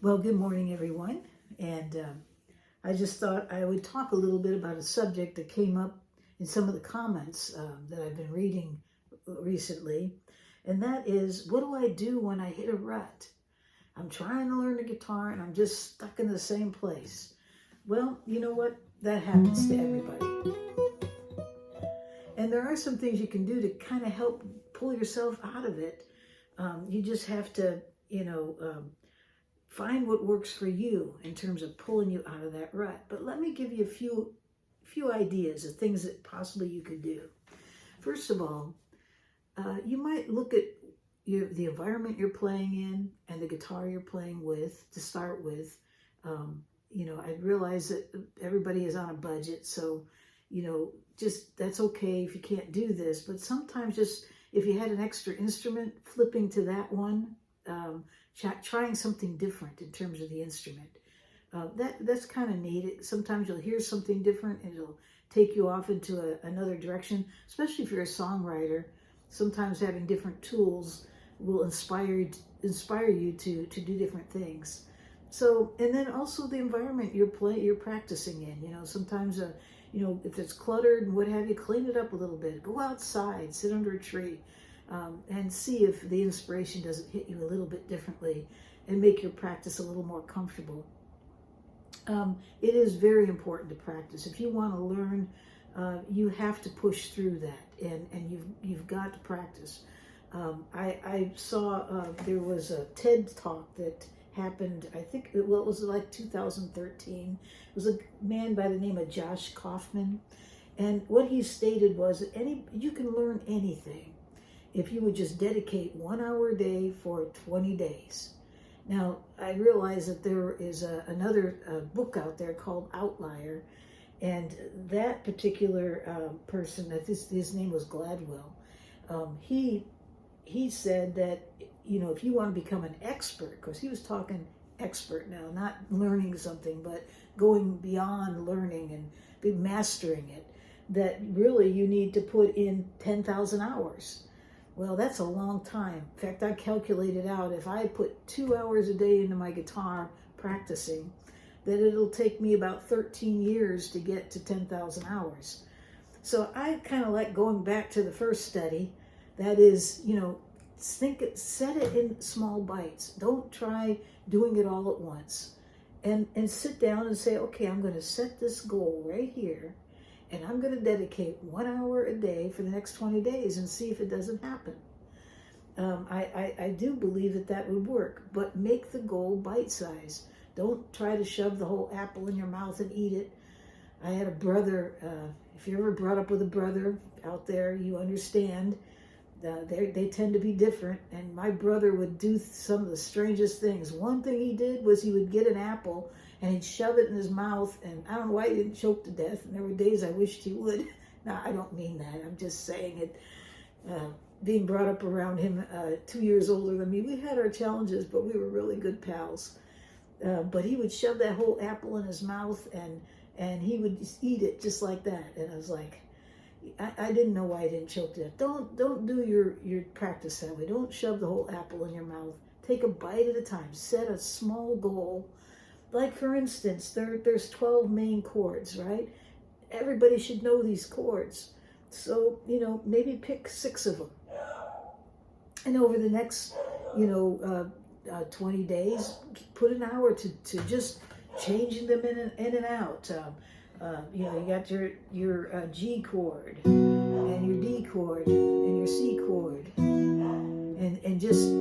Well, good morning, everyone. And I just thought I would talk a little bit about a subject that came up in some of the comments that I've been reading recently. And that is, what do I do when I hit a rut? I'm trying to learn the guitar and I'm just stuck in the same place. Well, you know what? That happens to everybody. And there are some things you can do to kind of help pull yourself out of it. You just have to, find what works for you in terms of pulling you out of that rut. But let me give you a few ideas of things that possibly you could do. First of all, you might look at the environment you're playing in and the guitar you're playing with to start with. I realize that everybody is on a budget, so just that's okay if you can't do this. But sometimes just if you had an extra instrument, flipping to that one, trying something different in terms of the instrument. That's kind of neat. Sometimes you'll hear something different and it'll take you off into another direction, especially if you're a songwriter. Sometimes having different tools will inspire you to do different things. So, and then also the environment you're practicing in. Sometimes if it's cluttered and what have you, clean it up a little bit. Go outside, sit under a tree. And see if the inspiration doesn't hit you a little bit differently and make your practice a little more comfortable. It is very important to practice. If you want to learn, you have to push through that, and you've got to practice. I saw there was a TED talk that happened, I think, it was like 2013. It was a man by the name of Josh Kaufman, and what he stated was that you can learn anything if you would just dedicate 1 hour a day for 20 days. Now, I realize that there is another book out there called Outlier, and that particular person, his name was Gladwell, he said that, if you want to become an expert, because he was talking expert now, not learning something, but going beyond learning and mastering it, that really you need to put in 10,000 hours. Well, that's a long time. In fact, I calculated out if I put 2 hours a day into my guitar practicing, that it'll take me about 13 years to get to 10,000 hours. So I kind of like going back to the first study. That is, set it in small bites. Don't try doing it all at once. And sit down and say, okay, I'm going to set this goal right here. And I'm going to dedicate 1 hour a day for the next 20 days and see if it doesn't happen. I do believe that would work, but make the goal bite-sized. Don't try to shove the whole apple in your mouth and eat it. I had a brother, if you're ever brought up with a brother out there, you understand. They tend to be different, and my brother would do some of the strangest things. One thing he did was he would get an apple and he'd shove it in his mouth, and I don't know why he didn't choke to death, and there were days I wished he would. Now, I don't mean that. I'm just saying it. Being brought up around him, 2 years older than me, we had our challenges, but we were really good pals. But he would shove that whole apple in his mouth, and he would just eat it just like that. And I was like, I didn't know why I didn't choke to death. Don't do your practice that way. Don't shove the whole apple in your mouth. Take a bite at a time. Set a small goal. Like, for instance, there's 12 main chords, right? Everybody should know these chords. So, maybe pick 6 of them. And over the next, 20 days, put an hour to just changing them in and out. You got your G chord and your D chord and your C chord, and just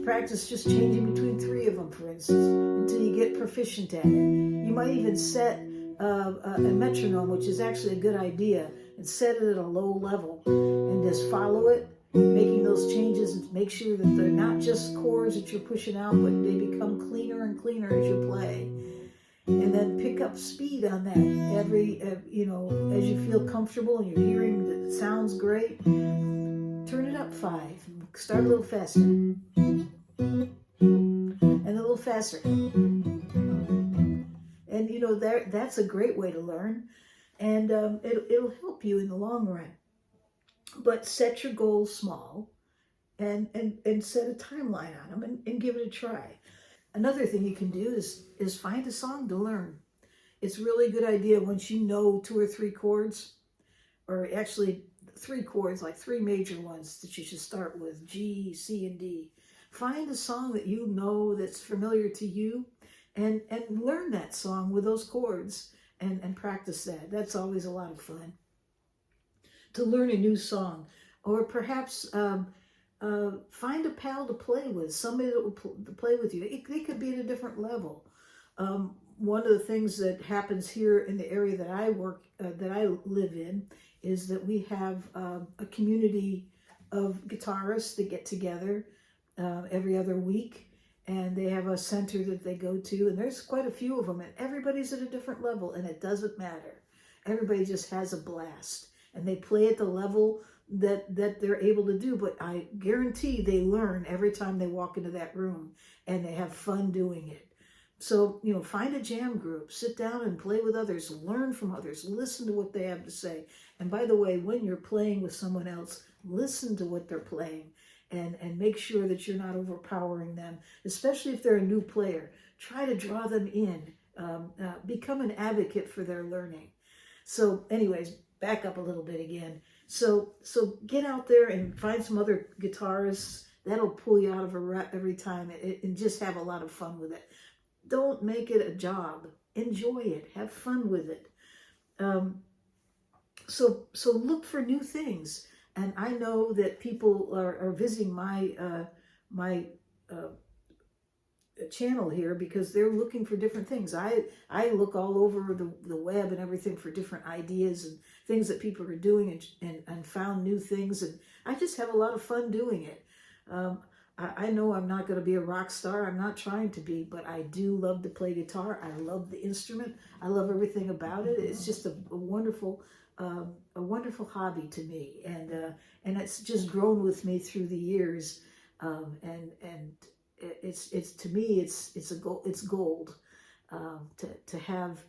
practice just changing between 3 of them, for instance, until you get proficient at it. You might even set a metronome, which is actually a good idea, and set it at a low level and just follow it, making those changes and make sure that they're not just chords that you're pushing out, but they become cleaner and cleaner as you play. And then pick up speed on that you know, as you feel comfortable and you're hearing that it sounds great, turn it up 5. Start a little faster. And a little faster. And you know, that's a great way to learn. And it'll help you in the long run. But set your goals small and set a timeline on them and give it a try. Another thing you can do is find a song to learn. It's really a good idea once you know 2 or 3 chords, or actually 3 chords, like 3 major ones that you should start with, G, C, and D. Find a song that you know that's familiar to you and learn that song with those chords and practice that. That's always a lot of fun. To learn a new song, or perhaps find a pal to play with, somebody that will play with you. They could be at a different level. One of the things that happens here in the area that I live in, is that we have a community of guitarists that get together every other week, and they have a center that they go to, and there's quite a few of them, and everybody's at a different level, and it doesn't matter. Everybody just has a blast, and they play at the level that they're able to do, but I guarantee they learn every time they walk into that room, and they have fun doing it. So, you know, find a jam group, sit down and play with others, learn from others, listen to what they have to say. And by the way, when you're playing with someone else, listen to what they're playing and make sure that you're not overpowering them, especially if they're a new player. Try to draw them in, become an advocate for their learning. So anyways, back up a little bit again. So get out there and find some other guitarists. That'll pull you out of a rut every time, and just have a lot of fun with it. Don't make it a job. Enjoy it. Have fun with it. So look for new things. And I know that people are visiting my channel here because they're looking for different things. I look all over the web and everything for different ideas and things that people are doing, and found new things. And I just have a lot of fun doing it. I know I'm not going to be a rock star. I'm not trying to be, but I do love to play guitar. I love the instrument. I love everything about it. It's just a wonderful hobby to me, and it's just grown with me through the years. And it's to me it's gold to have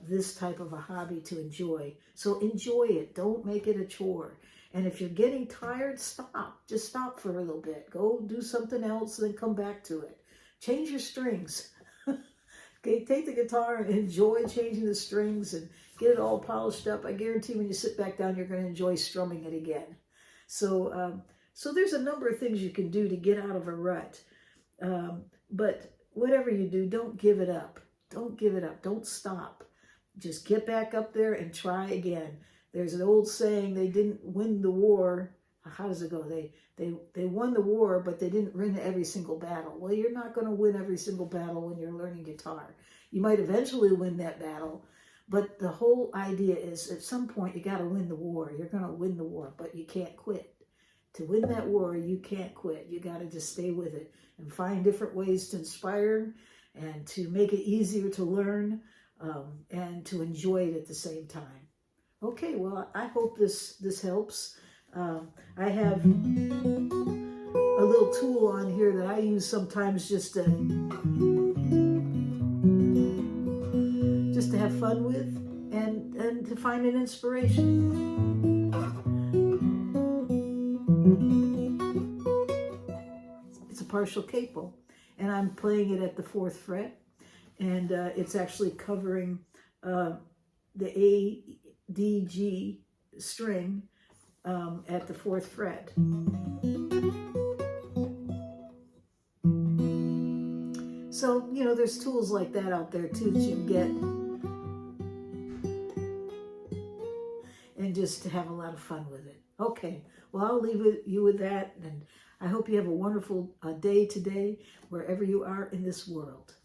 this type of a hobby to enjoy. So enjoy it. Don't make it a chore. And if you're getting tired, stop. Just stop for a little bit. Go do something else, then come back to it. Change your strings. Okay, take the guitar and enjoy changing the strings and get it all polished up. I guarantee when you sit back down, you're going to enjoy strumming it again. So there's a number of things you can do to get out of a rut. But whatever you do, don't give it up. Don't give it up. Don't stop. Just get back up there and try again. There's an old saying, they didn't win the war. How does it go? They won the war, but they didn't win every single battle. Well, you're not going to win every single battle when you're learning guitar. You might eventually win that battle, but the whole idea is at some point you got to win the war. You're going to win the war, but you can't quit. To win that war, you can't quit. You got to just stay with it and find different ways to inspire and to make it easier to learn and to enjoy it at the same time. Okay, well, I hope this helps. I have a little tool on here that I use sometimes just to have fun with and to find an inspiration. It's a partial capo, and I'm playing it at the 4th fret, and it's actually covering the A, D, G string at the 4th fret. So, you know, there's tools like that out there too that you can get and just to have a lot of fun with it. Okay, well, I'll leave you with that, and I hope you have a wonderful day today wherever you are in this world.